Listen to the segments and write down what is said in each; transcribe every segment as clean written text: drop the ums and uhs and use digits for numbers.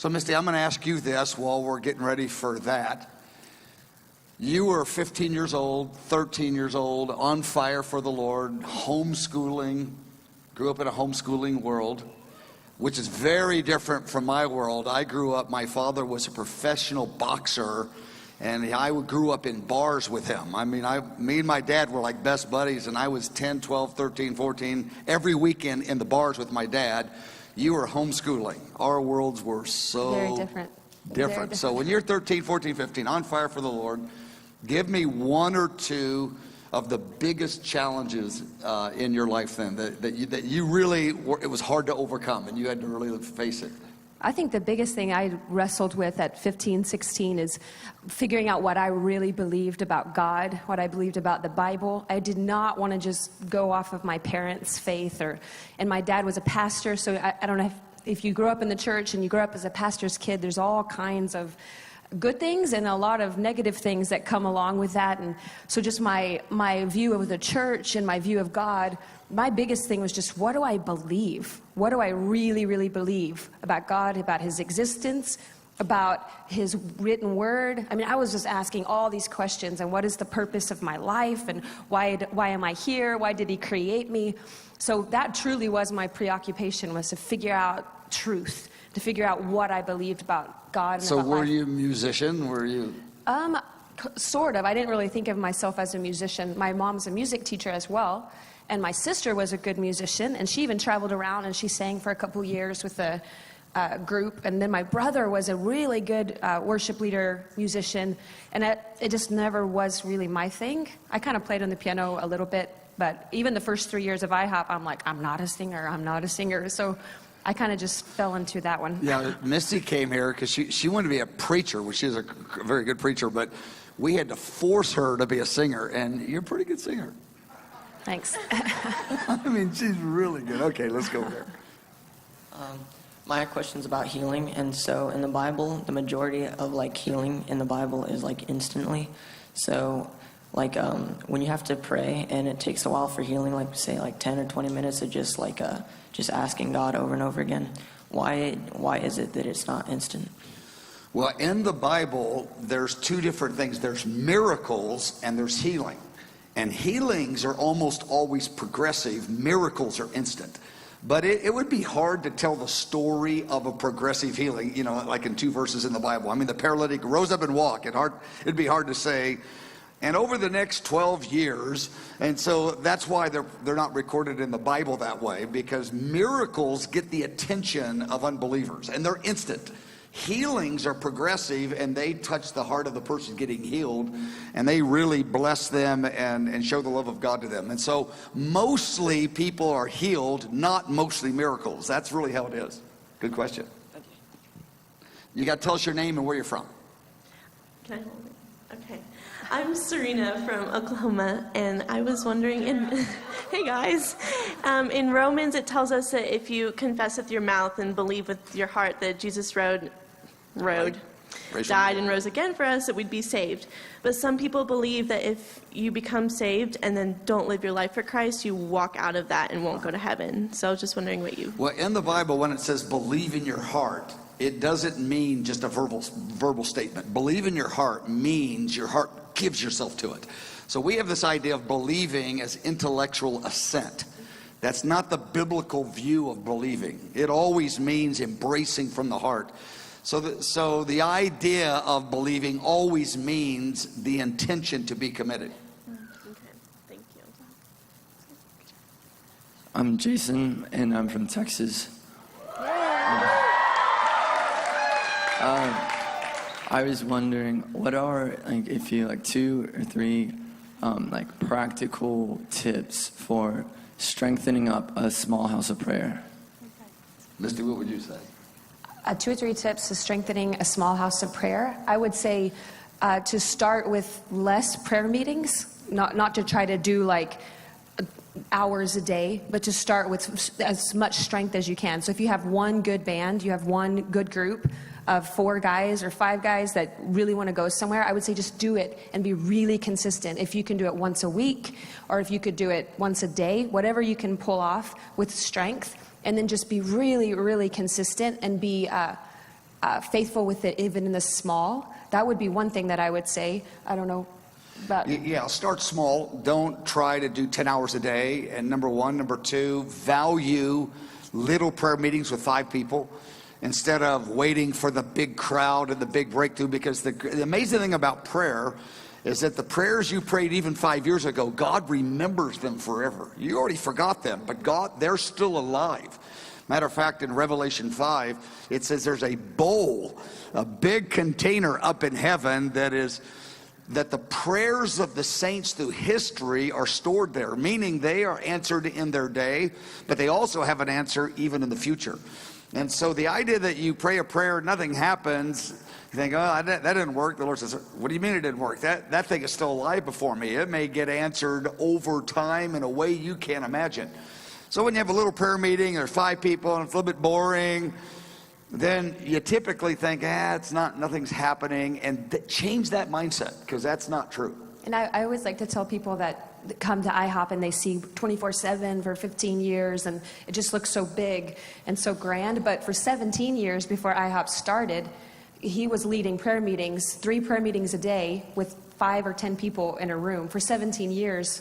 So, Misty, I'm going to ask you this while we're getting ready for that. You were 15 years old, 13 years old, on fire for the Lord, homeschooling, grew up in a homeschooling world, which is very different from my world. I grew up, my father was a professional boxer, and I grew up in bars with him. I mean, me and my dad were like best buddies, and I was 10, 12, 13, 14, every weekend in the bars with my dad. You were homeschooling. Our worlds were so very different. Different. So when you're 13, 14, 15, on fire for the Lord, give me one or two of the biggest challenges in your life then that you really, it was hard to overcome and you had to really face it. I think the biggest thing I wrestled with at 15, 16 is figuring out what I really believed about God, what I believed about the Bible. I did not want to just go off of my parents' faith, and my dad was a pastor, so I don't know if you grew up in the church and you grew up as a pastor's kid, there's all kinds of good things and a lot of negative things that come along with that. And so just my view of the church and my view of God, my biggest thing was just, what do I believe? What do I really, really believe about God, about his existence, about his written word? I mean, I was just asking all these questions, and what is the purpose of my life, and why am I here? Why did he create me? So that truly was my preoccupation, was to figure out truth, to figure out what I believed about God and so about were life. you a musician? Were you? Sort of. I didn't really think of myself as a musician. My mom's a music teacher as well. And my sister was a good musician, and she even traveled around and she sang for a couple years with a group. And then my brother was a really good worship leader musician, and it just never was really my thing. I kind of played on the piano a little bit, but even the first 3 years of IHOP, I'm like, I'm not a singer. So I kind of just fell into that one. Yeah, Misty came here because she wanted to be a preacher, which she's a very good preacher, but we had to force her to be a singer, and you're a pretty good singer. Thanks. I mean, she's really good. Okay, let's go there. My question's about healing, and so in the Bible, the majority of like healing in the Bible is like instantly. So like when you have to pray and it takes a while for healing, like say like 10 or 20 minutes of just like just asking God over and over again, why is it that it's not instant? Well, in the Bible, there's two different things. There's miracles and there's healing. And healings are almost always progressive. Miracles are instant. But it would be hard to tell the story of a progressive healing, you know, like in 2 verses in the Bible. I mean, the paralytic rose up and walked. It'd be hard to say. And over the next 12 years, and so that's why they're not recorded in the Bible that way, because miracles get the attention of unbelievers, and they're instant. Healings are progressive, and they touch the heart of the person getting healed, and they really bless them and show the love of God to them. And so mostly people are healed, not mostly miracles. That's really how it is. Good question. You got to tell us your name and where you're from. Can I hold it? Okay. I'm Serena from Oklahoma, and I was wondering, hey guys, in Romans it tells us that if you confess with your mouth and believe with your heart that Jesus died and rose again for us, that we'd be saved. But some people believe that if you become saved and then don't live your life for Christ, you walk out of that and won't go to heaven. So I was just wondering what you... Well, in the Bible, when it says believe in your heart, it doesn't mean just a verbal statement. Believe in your heart means your heart gives yourself to it. So we have this idea of believing as intellectual assent. That's not the biblical view of believing. It always means embracing from the heart. So the idea of believing always means the intention to be committed. Okay, thank you. I'm Jason, and I'm from Texas. I was wondering, what are, like, if you like 2 or 3 like practical tips for strengthening up a small house of prayer? Misty, what would you say? 2 or 3 tips to strengthening a small house of prayer. I would say to start with less prayer meetings, not to try to do like hours a day, but to start with as much strength as you can. So if you have one good band, you have one good group of 4 guys or 5 guys that really want to go somewhere, I would say just do it and be really consistent. If you can do it once a week, or if you could do it once a day, whatever you can pull off with strength, and then just be really, really consistent and be faithful with it even in the small. That would be one thing that I would say. I don't know about... Yeah, start small. Don't try to do 10 hours a day. And number one. Number two, value little prayer meetings with 5 people instead of waiting for the big crowd and the big breakthrough. Because the amazing thing about prayer is that the prayers you prayed even 5 years ago, God remembers them forever. You already forgot them, but God, they're still alive. Matter of fact, in Revelation 5, it says there's a bowl, a big container up in heaven that the prayers of the saints through history are stored there, meaning they are answered in their day, but they also have an answer even in the future. And so the idea that you pray a prayer, nothing happens, you think, oh, that didn't work. The Lord says, what do you mean it didn't work? That thing is still alive before me. It may get answered over time in a way you can't imagine. So when you have a little prayer meeting, there's 5 people, and it's a little bit boring, then you typically think, nothing's happening, and change that mindset, because that's not true. And I always like to tell people that come to IHOP and they see 24/7 for 15 years, and it just looks so big and so grand. But for 17 years before IHOP started, he was leading prayer meetings, 3 prayer meetings a day with 5 or 10 people in a room for 17 years,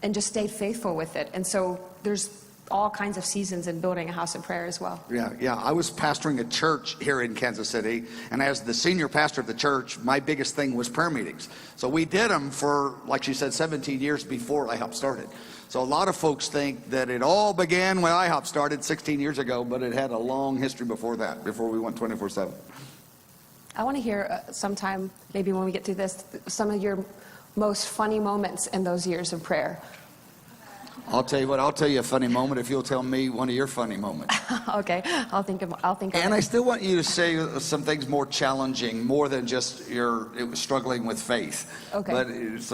and just stayed faithful with it. And so there's all kinds of seasons in building a house of prayer as well. Yeah. I was pastoring a church here in Kansas City, and as the senior pastor of the church, my biggest thing was prayer meetings. So we did them for, like she said, 17 years before IHOP started. So a lot of folks think that it all began when IHOP started 16 years ago, but it had a long history before that, before we went 24/7. I want to hear sometime, maybe when we get through this, some of your most funny moments in those years of prayer. I'll tell you what, I'll tell you a funny moment if you'll tell me one of your funny moments. Okay, I'll think of And it. I still want you to say some things more challenging, more than just it was struggling with faith. Okay. But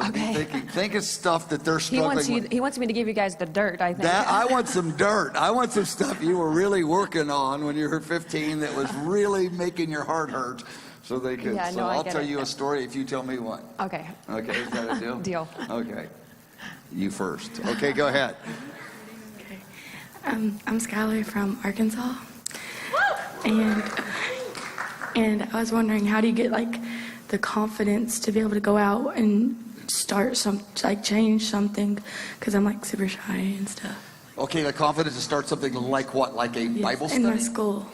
Okay. think of stuff that they're struggling with. He wants me to give you guys the dirt, I think. I want some dirt. I want some stuff you were really working on when you were 15 that was really making your heart hurt. So they could. Yeah, so no, I I'll get tell it. you a story if you tell me one. Okay. Okay, is that a deal? Deal. Okay. You first. Okay, go ahead. Okay. I'm Skylar from Arkansas, and I was wondering, how do you get like the confidence to be able to go out and start change something? Because I'm like super shy and stuff. Okay, the confidence to start something like what? Like a Bible study? In my school,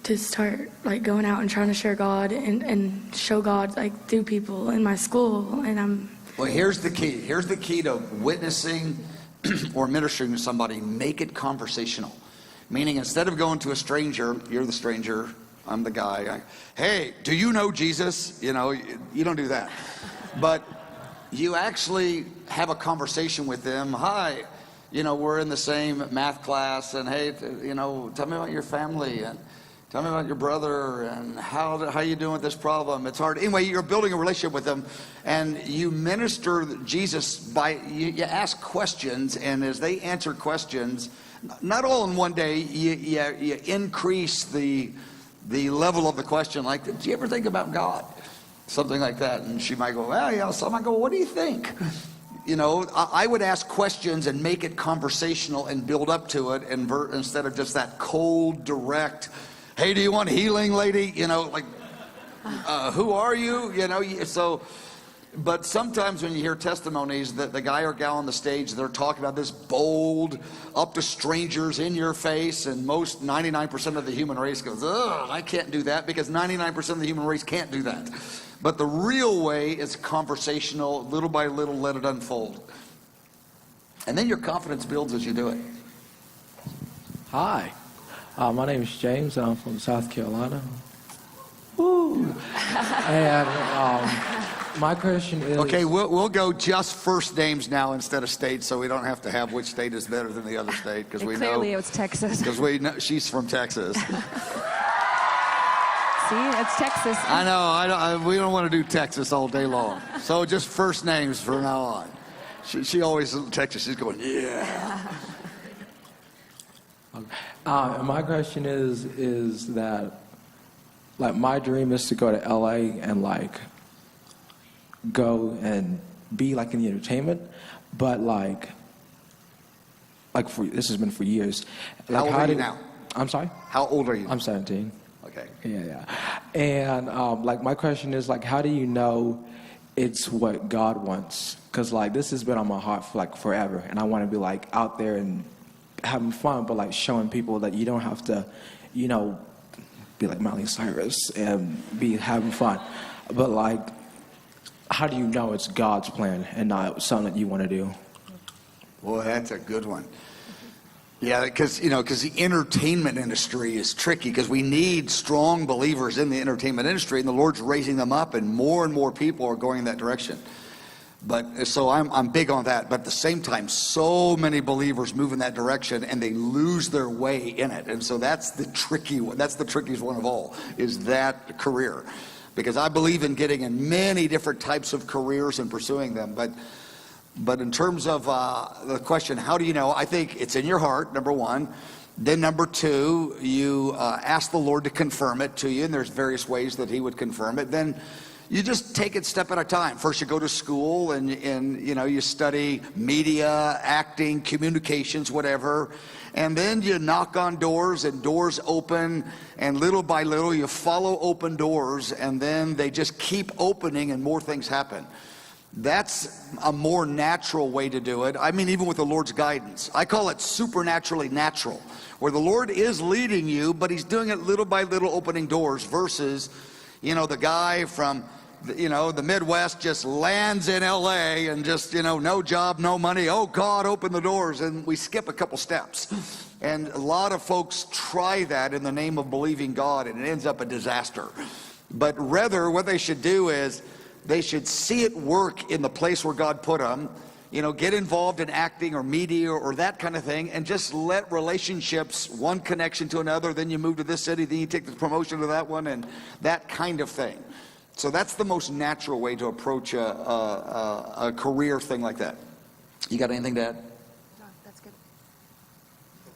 to start like going out and trying to share God and show God like through people in my school, and Well, here's the key. Here's the key to witnessing or ministering to somebody. Make it conversational. Meaning, instead of going to a stranger, you're the stranger, I'm the guy. Hey, do you know Jesus? You don't do that. But you actually have a conversation with them. Hi, we're in the same math class, and hey, tell me about your family, and tell me about your brother, and how you doing with this problem. It's hard. Anyway, you're building a relationship with them, and you minister Jesus by, you ask questions, and as they answer questions, not all in one day, you increase the level of the question. Like, did you ever think about God? Something like that. And she might go, well, yeah. So I might go, what do you think? I would ask questions and make it conversational and build up to it, and instead of just that cold, direct, hey, do you want healing, lady? Who are you? But sometimes when you hear testimonies that the guy or gal on the stage, they're talking about this bold, up to strangers, in your face, and 99% of the human race goes, ugh, I can't do that, because 99% of the human race can't do that. But the real way is conversational, little by little, let it unfold. And then your confidence builds as you do it. Hi, my name is James. I'm from South Carolina. Woo! And my question is... Okay, we'll go just first names now instead of states, so we don't have to have which state is better than the other state, because we know... Clearly it was Texas. Because we know she's from Texas. See, it's Texas. I know. We don't want to do Texas all day long. So just first names from now on. She always in Texas. She's going, yeah. My question is that, like, my dream is to go to LA and go and be in the entertainment, but this has been for years. How old are you now? I'm sorry? How old are you? I'm 17. Okay. okay. Yeah. And like my question is like, how do you know it's what God wants? Because like this has been on my heart for like forever, and I want to be like out there and having fun, but like showing people that you don't have to, you know, be like Miley Cyrus and be having fun. But like, how do you know it's God's plan and not something that you want to do? Well, that's a good one. Yeah, because the entertainment industry is tricky, because we need strong believers in the entertainment industry, and the Lord's raising them up, and more people are going in that direction. But so I'm big on that. But at the same time, so many believers move in that direction, and they lose their way in it. And so that's the tricky one. That's the trickiest one of all, is that career, because I believe in getting in many different types of careers and pursuing them. But in terms of the question, how do you know? I think it's in your heart, number one. Then number two, you ask the Lord to confirm it to you, and there's various ways that he would confirm it. Then you just take it step at a time. First you go to school and you study media, acting, communications, whatever. And then you knock on doors and doors open, and little by little you follow open doors, and then they just keep opening and more things happen. That's a more natural way to do it. I mean, even with the Lord's guidance. I call it supernaturally natural, where the Lord is leading you, but he's doing it little by little, opening doors, versus, the guy from, the Midwest just lands in LA and just, no job, no money. Oh, God, open the doors. And we skip a couple steps. And a lot of folks try that in the name of believing God, and it ends up a disaster. But rather, what they should do is, they should see it work in the place where God put them, get involved in acting or media or that kind of thing, and just let relationships, one connection to another, then you move to this city, then you take the promotion to that one, and that kind of thing. So that's the most natural way to approach a career thing like that. You got anything to add? No, that's good.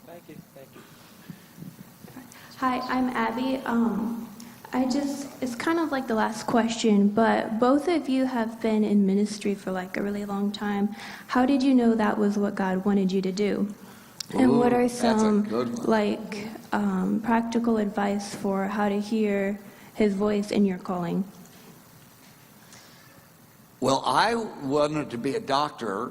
Thank you. Hi, I'm Abby. It's kind of like the last question, but both of you have been in ministry for like a really long time. How did you know that was what God wanted you to do? And what are some practical advice for how to hear his voice in your calling? Well, I wanted to be a doctor,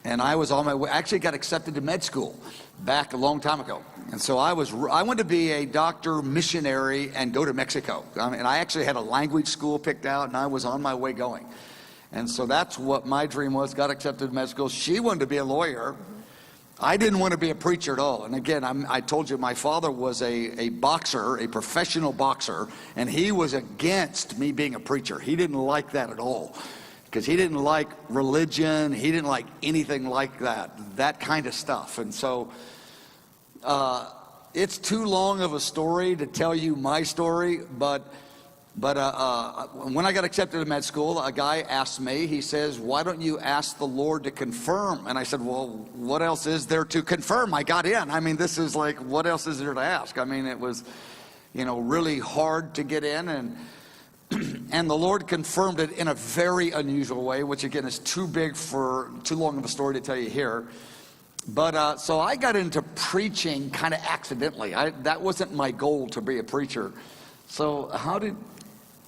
and I was on my way. I actually got accepted to med school back a long time ago. And so I wanted to be a doctor, missionary, and go to Mexico. And I actually had a language school picked out, and I was on my way going. And so that's what my dream was, got accepted to med school. She wanted to be a lawyer. I didn't want to be a preacher at all. And again, I told you, my father was a boxer, a professional boxer, and he was against me being a preacher. He didn't like that at all, because he didn't like religion. He didn't like anything like that kind of stuff. And so it's too long of a story to tell you my story, but when I got accepted to med school, a guy asked me, he says, why don't you ask the Lord to confirm? And I said, well, what else is there to confirm? I got in. I mean, this is like, what else is there to ask? I mean, it was, really hard to get in, and the Lord confirmed it in a very unusual way, which again is too long of a story to tell you here. But so I got into preaching kind of accidentally. That wasn't my goal, to be a preacher. So how did...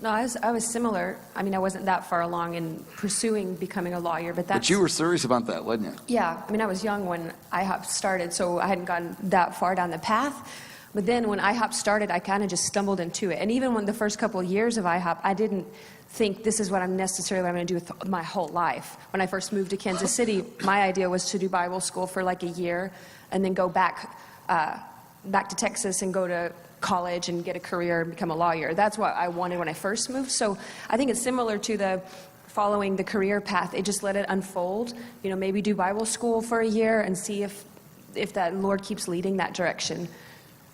No, I was similar. I mean, I wasn't that far along in pursuing becoming a lawyer, But you were serious about that, wasn't you? Yeah, I mean, I was young when IHOP started, so I hadn't gotten that far down the path. But then when IHOP started, I kind of just stumbled into it. And even when the first couple of years of IHOP, I didn't think this is what I'm going to do with my whole life. When I first moved to Kansas City, my idea was to do Bible school for like a year and then go back to Texas and go to college and get a career and become a lawyer. That's what I wanted when I first moved. So I think it's similar to the following the career path. It just let it unfold. Maybe do Bible school for a year and see if that Lord keeps leading that direction.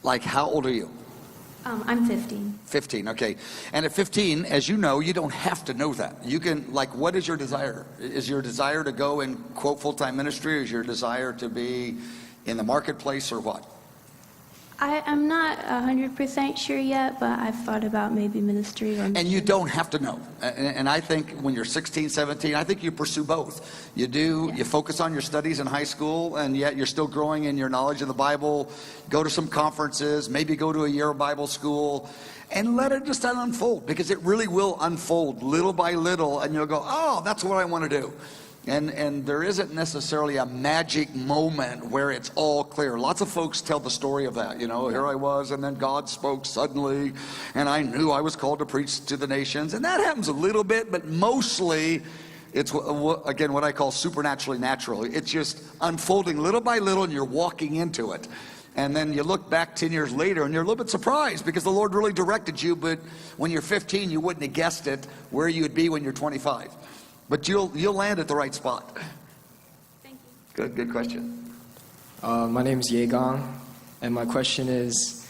Like, how old are you? I'm 15. 15, okay. And at 15, as you know, you don't have to know that. You can, what is your desire? Is your desire to go and quote full-time ministry, or is your desire to be in the marketplace, or what? I'm not 100% sure yet, but I've thought about maybe ministry or And you don't have to know. And I think when you're 16, 17, I think you pursue both. You focus on your studies in high school, and yet you're still growing in your knowledge of the Bible. Go to some conferences, maybe go to a year of Bible school, and let it just unfold, because it really will unfold little by little, and you'll go, oh, that's what I want to do. And there isn't necessarily a magic moment where it's all clear. Lots of folks tell the story of that. Here I was, and then God spoke suddenly, and I knew I was called to preach to the nations. And that happens a little bit, but mostly it's, again, what I call supernaturally natural. It's just unfolding little by little, and you're walking into it. And then you look back 10 years later, and you're a little bit surprised because the Lord really directed you, but when you're 15, you wouldn't have guessed it, where you'd be when you're 25. But you'll land at the right spot. Thank you. Good question. My name is Yegang, and my question is,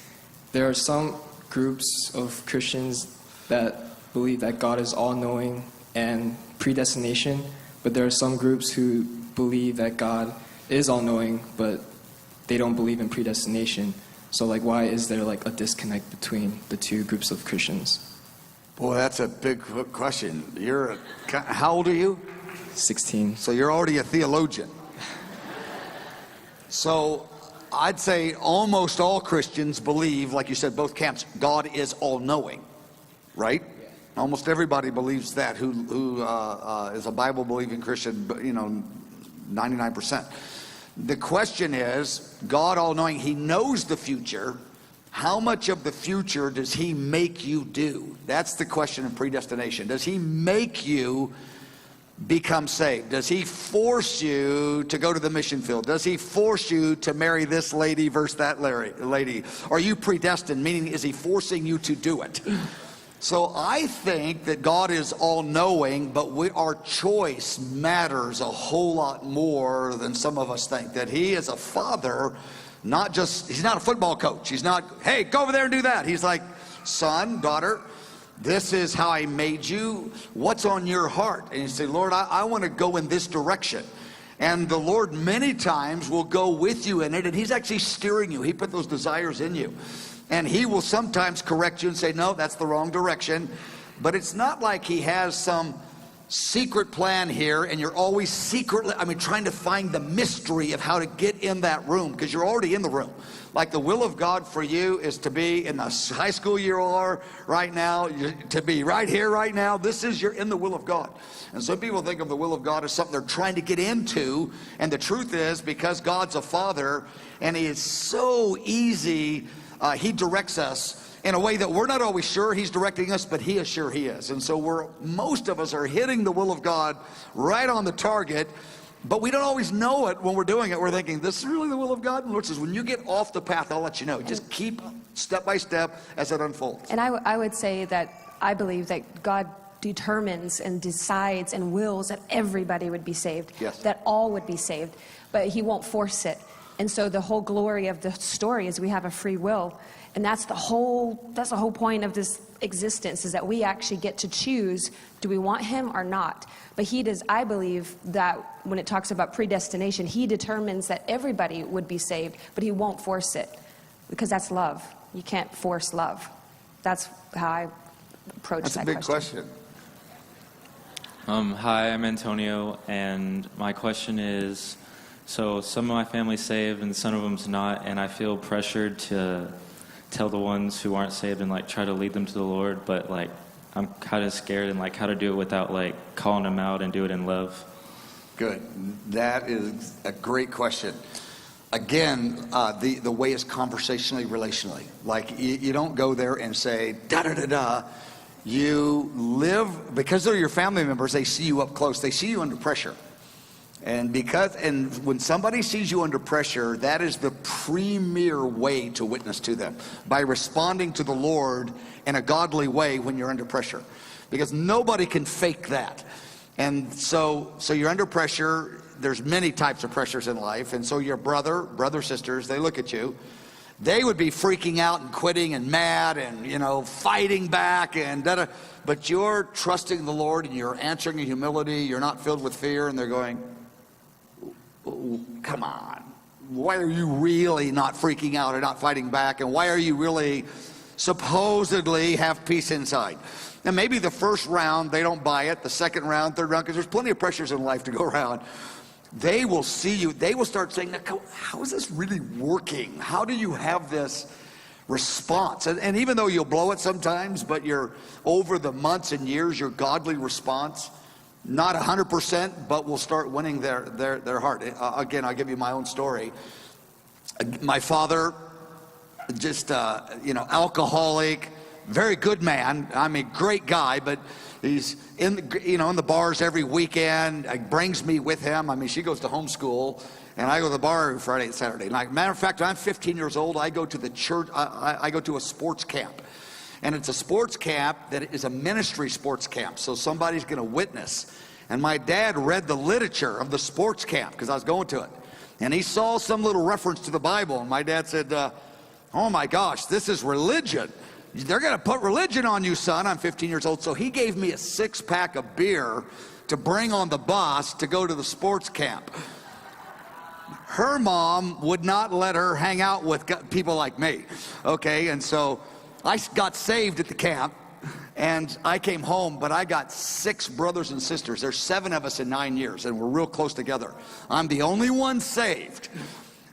there are some groups of Christians that believe that God is all-knowing and predestination, but there are some groups who believe that God is all-knowing, but they don't believe in predestination. So why is there a disconnect between the two groups of Christians? Boy, that's a big question. How old are you? 16. So you're already a theologian. So I'd say almost all Christians believe, like you said, both camps, God is all-knowing, right? Almost everybody believes that who is a Bible-believing Christian, 99%. The question is, God all-knowing, he knows the future. How much of the future does he make you do? That's the question of predestination. Does he make you become saved? Does he force you to go to the mission field? Does he force you to marry this lady versus that lady? Are you predestined? Meaning, is he forcing you to do it? So I think that God is all-knowing, but our choice matters a whole lot more than some of us think. That he is a father. He's not a football coach. He's not, hey, go over there and do that. He's like, son, daughter, this is how I made you. What's on your heart? And you say, Lord, I want to go in this direction. And the Lord many times will go with you in it, and he's actually steering you. He put those desires in you. And he will sometimes correct you and say, no, that's the wrong direction. But it's not like he has some secret plan here, and you're always secretly, trying to find the mystery of how to get in that room, because you're already in the room. Like the will of God for you is to be in the high school you are right now, to be right here, right now. You're in the will of God. And some people think of the will of God as something they're trying to get into, and the truth is, because God's a father, and he is so easy, he directs us in a way that we're not always sure he's directing us, but he is sure he is. And so most of us are hitting the will of God right on the target, but we don't always know it when we're doing it. We're thinking, this is really the will of God? And the Lord says, when you get off the path, I'll let you know. Just keep step by step as it unfolds. And I would say that I believe that God determines and decides and wills that everybody would be saved, yes, that all would be saved, but he won't force it. And so the whole glory of the story is we have a free will. And that's the whole point of this existence, is that we actually get to choose, do we want him or not? But he does, I believe that when it talks about predestination, he determines that everybody would be saved, but he won't force it, because that's love. You can't force love. That's how I approach that question. That's a big question. Hi, I'm Antonio, and my question is, so some of my family's saved and some of them's not, and I feel pressured to tell the ones who aren't saved and try to lead them to the Lord, but I'm kind of scared and how to do it without calling them out and do it in love. Good. That is a great question. Again, the way is conversationally, relationally. You don't go there and say da da da da. You live, because they're your family members, they see you up close. They see you under pressure. And when somebody sees you under pressure, that is the premier way to witness to them, by responding to the Lord in a godly way when you're under pressure, because nobody can fake that. And so you're under pressure. There's many types of pressures in life, and so your brother, sisters, they look at you. They would be freaking out and quitting and mad and fighting back and da-da. But you're trusting the Lord and you're answering in humility. You're not filled with fear, and they're going, come on, really not freaking out or not fighting back? And why are you really supposedly have peace inside? And maybe the first round, they don't buy it. The second round, third round, because there's plenty of pressures in life to go around. They will see you. They will start saying, how is this really working? How do you have this response? And even though you'll blow it sometimes, but you're over the months and years, your godly response, not 100%, but will start winning their heart. Again, I'll give you my own story. My father, just, alcoholic, very good man. I mean, great guy, but he's in the bars every weekend. Brings me with him. I mean, she goes to homeschool, and I go to the bar every Friday and Saturday. Like, matter of fact, when I'm 15 years old, I go to the church. I go to a sports camp, and it's a sports camp that is a ministry sports camp. So somebody's going to witness. And my dad read the literature of the sports camp because I was going to it, and he saw some little reference to the Bible. And my dad said, "Oh my gosh, this is religion. They're going to put religion on you, son." I'm 15 years old. So he gave me a 6-pack of beer to bring on the bus to go to the sports camp. Her mom would not let her hang out with people like me. Okay, and so I got saved at the camp, and I came home, but I got 6 brothers and sisters. There's 7 of us in 9 years, and we're real close together. I'm the only one saved.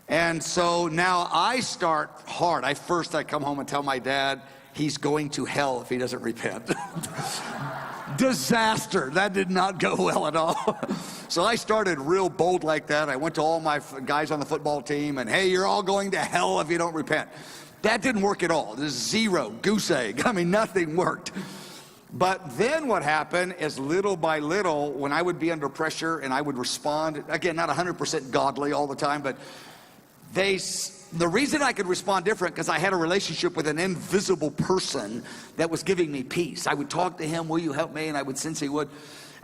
And so now I start hard. I come home and tell my dad, he's going to hell if he doesn't repent. Disaster. That did not go well at all. So I started real bold like that. I went to all my guys on the football team and, hey, you're all going to hell if you don't repent. That didn't work at all. This is zero, goose egg. I mean, nothing worked. But then what happened is little by little, when I would be under pressure and I would respond, again, not 100% godly all the time, but the reason I could respond different because I had a relationship with an invisible person that was giving me peace. I would talk to him, will you help me? And I would sense he would.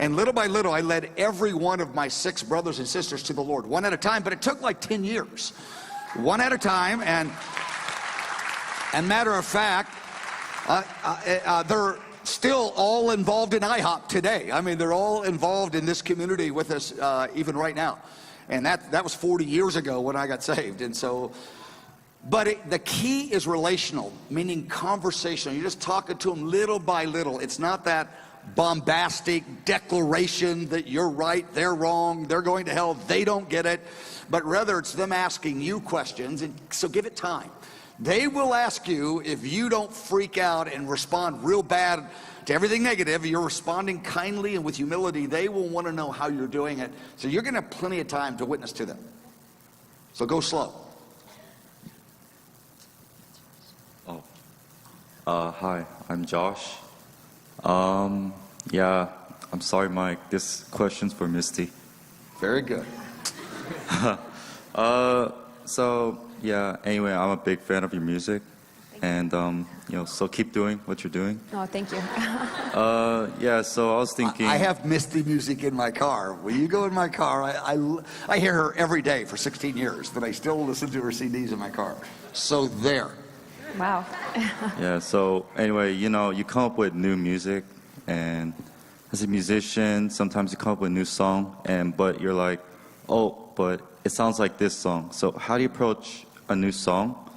And little by little, I led every one of my 6 brothers and sisters to the Lord, one at a time, but it took like 10 years. One at a time, and matter of fact, they're still all involved in IHOP today. I mean, they're all involved in this community with us even right now. And that was 40 years ago when I got saved. And so, the key is relational, meaning conversational. You're just talking to them little by little. It's not that bombastic declaration that you're right, they're wrong, they're going to hell, they don't get it. But rather, it's them asking you questions. And so give it time. They will ask you if you don't freak out and respond real bad to everything negative. You're responding kindly and with humility. They will want to know how you're doing it. So you're going to have plenty of time to witness to them. So go slow. Hi, I'm Josh. Yeah, I'm sorry, Mike. This question's for Misty. Very good. Yeah, anyway, I'm a big fan of your music. And, so keep doing what you're doing. Oh, thank you. Yeah, so I was thinking... I have Misty music in my car. When you go in my car, I hear her every day for 16 years, but I still listen to her CDs in my car. So there. Wow. Yeah, so anyway, you come up with new music, and as a musician, sometimes you come up with a new song, but you're like, oh, but it sounds like this song. So how do you approach a new song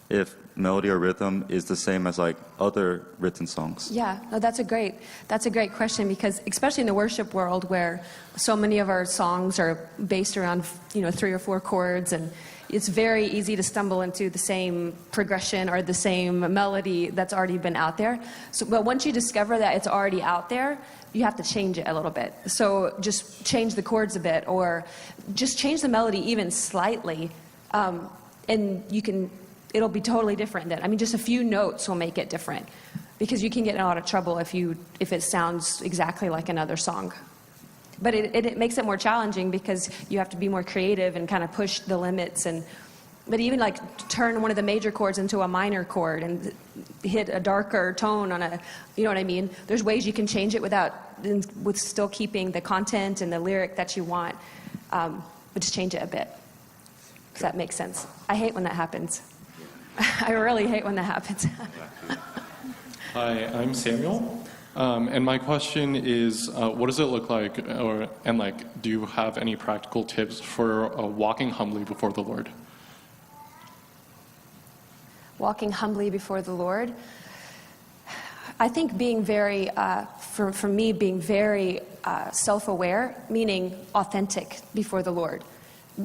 if melody or rhythm is the same as like other written songs? Yeah, no, that's a great question, because especially in the worship world where so many of our songs are based around 3 or 4 chords, and it's very easy to stumble into the same progression or the same melody that's already been out there. So, but once you discover that it's already out there, you have to change it a little bit. So just change the chords a bit, or just change the melody even slightly, and it'll be totally different then. I mean, just a few notes will make it different, because you can get in a lot of trouble if it sounds exactly like another song. But it makes it more challenging, because you have to be more creative and kind of push the limits. But even like turn one of the major chords into a minor chord and hit a darker tone on you know what I mean? There's ways you can change it with still keeping the content and the lyric that you want, but just change it a bit. Does that make sense? I hate when that happens. I really hate when that happens. Hi, I'm Samuel. And my question is, what does it look like, do you have any practical tips for walking humbly before the Lord? walking humbly before the Lord. I think being very, for me, being very self-aware, meaning authentic before the Lord,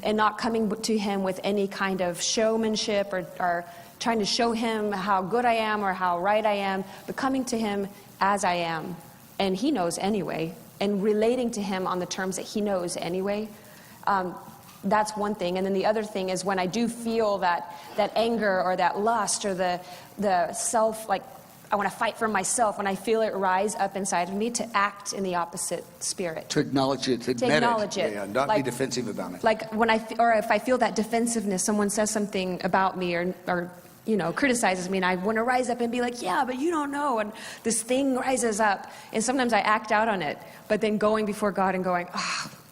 and not coming to Him with any kind of showmanship or trying to show Him how good I am or how right I am, but coming to Him as I am, and He knows anyway, and relating to Him on the terms that He knows anyway. That's one thing. And then the other thing is when I do feel that anger or that lust or the self, like I want to fight for myself, when I feel it rise up inside of me, to act in the opposite spirit. To acknowledge it, to admit acknowledge it. Yeah, not be defensive about it. Like when or if I feel that defensiveness, someone says something about me or criticizes me, and I want to rise up and be like, yeah, but you don't know, and this thing rises up, and sometimes I act out on it, but then going before God and going,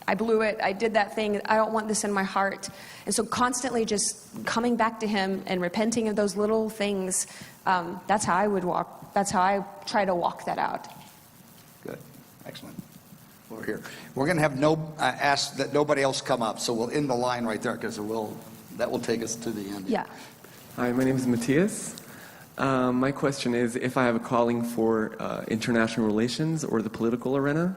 I blew it, I did that thing, I don't want this in my heart. And so constantly just coming back to Him and repenting of those little things, that's how I would walk. That's how I try to walk that out. Good. Excellent. Over here. We're going to have ask that nobody else come up, so we'll end the line right there, because that will take us to the end. Yeah. Hi, my name is Matthias. My question is, if I have a calling for international relations or the political arena,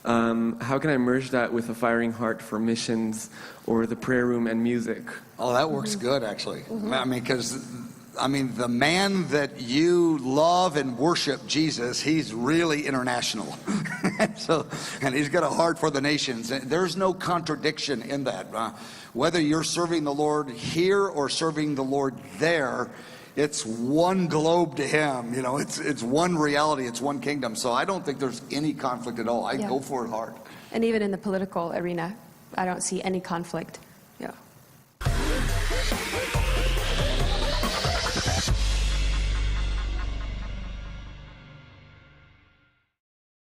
how can I merge that with a firing heart for missions or the prayer room and music? Oh, that works good, actually. I mean, because the man that you love and worship, Jesus, he's really international. And he's got a heart for the nations. There's no contradiction in that. Whether you're serving the Lord here or serving the Lord there, it's one globe to Him. It's one reality. It's one kingdom. So I don't think there's any conflict at all. I go for it hard. And even in the political arena, I don't see any conflict.